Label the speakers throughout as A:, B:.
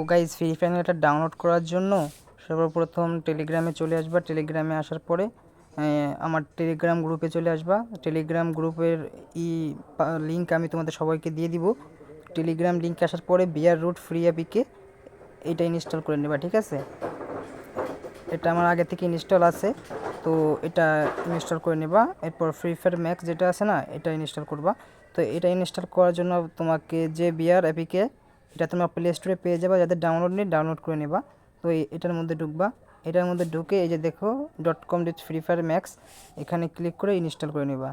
A: Guys free ফায়ারটা download করার জন্য সর্বপ্রথম টেলিগ্রামে চলে আসবা। টেলিগ্রামে আসার পরে আমার টেলিগ্রাম গ্রুপে চলে আসবা। টেলিগ্রাম গ্রুপের লিঙ্ক আমি তোমাদের সবাইকে দিয়ে দিব। টেলিগ্রাম লিঙ্কে আসার পরে বিয়ার রুট ফ্রি অ্যাপিকে এটা ইনস্টল করে নেবা, ঠিক আছে? এটা আমার আগে থেকে ইনস্টল আছে, তো এটা ইনস্টল করে নেবা। এরপর ফ্রি ফায়ার ম্যাক্স যেটা আছে না, এটা ইনস্টল করবা। তো এটা ইনস্টল করার জন্য তোমাকে যে বিয়ার অ্যাপিকে এটা তোমরা প্লে স্টোরে পেয়ে যাবা, যাদের ডাউনলোড নেই ডাউনলোড করে নেবা। তো এটার মধ্যে ঢুকবা। এটার মধ্যে ঢুকে এই যে দেখো .com ফ্রি ফায়ার ম্যাক্স, এখানে ক্লিক করে ইনস্টল করে নেবা।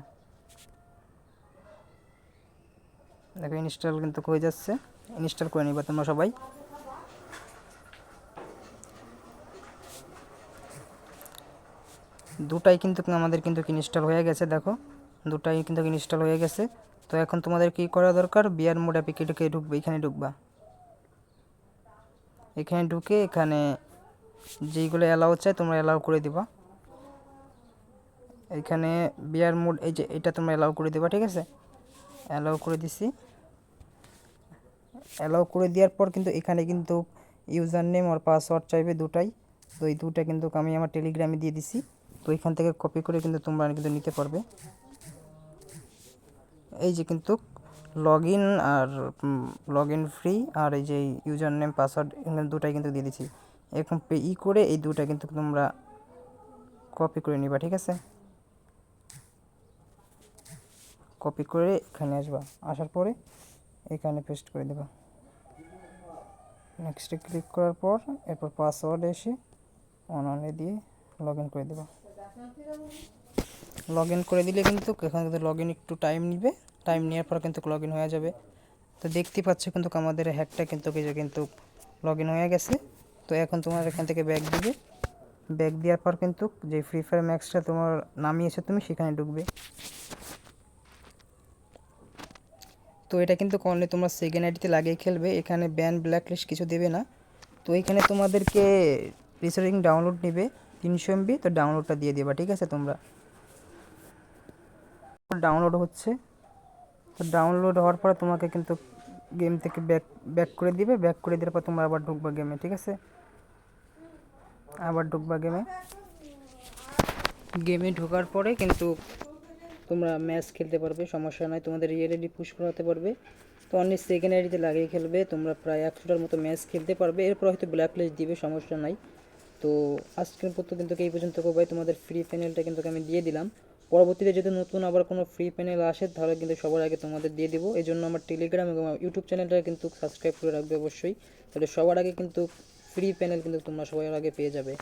A: দেখো ইনস্টল কিন্তু হয়ে যাচ্ছে, ইনস্টল করে নিবা তোমরা সবাই। দুটাই কিন্তু আমাদের কিন্তু ইনস্টল হয়ে গেছে, দেখো দুটাই কিন্তু ইনস্টল হয়ে গেছে। তো এখন তোমাদের কি করা দরকার, বিয়ার মোড অ্যাপ্লিকেশনকে ঢুকবে, এখানে ঢুকবা। এখানে ঢুকে এখানে যেইগুলো অ্যালাউ চাই তোমরা অ্যালাউ করে দিবা। এখানে বিয়ার মোড এই যে এটা তোমরা অ্যালাউ করে দিবা, ঠিক আছে? অ্যালাউ করে দিছি। অ্যালাউ করে দেওয়ার পর কিন্তু এখানে কিন্তু ইউজার নেম আর পাসওয়ার্ড চাইবে দুটাই। তো এই দুটা কিন্তু আমি আমার টেলিগ্রামে দিয়ে দিছি। তো এখান থেকে কপি করে কিন্তু তোমরা কিন্তু নিতে পারবে। এই যে কিন্তু লগ ইন ফ্রি আর এই যে ইউজার নেম পাসওয়ার্ড দুটাই কিন্তু দিয়ে দিছি। এখন করে এই দুটা কিন্তু তোমরা কপি করে নিবা, ঠিক আছে? কপি করে এখানে আসবা, আসার পরে এখানে পেস্ট করে দেবা। নেক্সটে ক্লিক করার পর এরপর পাসওয়ার্ড এসে অনলাইনে দিয়ে লগ ইন করে দেবা। লগ ইন করে দিলে কিন্তু এখানে কিন্তু লগ ইন একটু টাইম নিবে, টাইম নেওয়ার পর কিন্তু লগ ইন হয়ে যাবে। তো দেখতে পাচ্ছ কিন্তু আমাদের হ্যাকটা কিন্তু লগ ইন হয়ে গেছে। তো এখন তোমার এখান থেকে ব্যাক দিবে। ব্যাক দেওয়ার পর কিন্তু যে ফ্রি ফায়ার ম্যাক্সটা তোমার নামিয়েছে তুমি সেখানে ঢুকবে। তো এটা কিন্তু অনলি তোমরা সেকেন্ড আইডিতে লাগিয়ে খেলবে, এখানে ব্যান ব্ল্যাকলিস্ট কিছু দেবে না। তো এখানে তোমাদেরকে রিসেটিং ডাউনলোড নেবে 300 MB, তো ডাউনলোডটা দিয়ে দেবা, ঠিক আছে? তোমরা ডাউনলোড হচ্ছে, তো ডাউনলোড হওয়ার পরে তোমাকে কিন্তু গেম থেকে ব্যাক করে দিবে। ব্যাক করে দেওয়ার পর তোমরা আবার ঢুকবা গেমে, ঠিক আছে? আবার ঢুকবা গেমে ঢোকার পরে কিন্তু তোমরা ম্যাচ খেলতে পারবে, সমস্যা নয়। তোমাদের রিয়েল আইডি পুশ করাতে পারবে। তো অনলি সেকেন্ড আইডিতে লাগিয়ে খেলবে, তোমরা প্রায় 100টার মতো ম্যাচ খেলতে পারবে। এরপর হয়তো ব্ল্যাক লিস্ট দিবে, সমস্যা নাই। তো আজকের পর কিন্তু এই পর্যন্ত ভাই, তোমাদের ফ্রি প্যানেলটা কিন্তু আমি দিয়ে দিলাম। পরবর্তীতে যদি নতুন আবার কোনো ফ্রি প্যানেল আসে তাহলে কিন্তু সবার আগে তোমাদের দিয়ে দেবো। এই জন্য আমার টেলিগ্রাম এবং ইউটিউব চ্যানেলটা কিন্তু সাবস্ক্রাইব করে রাখবে অবশ্যই, তাহলে সবার আগে কিন্তু ফ্রি প্যানেল কিন্তু তোমরা সবার আগে পেয়ে যাবে।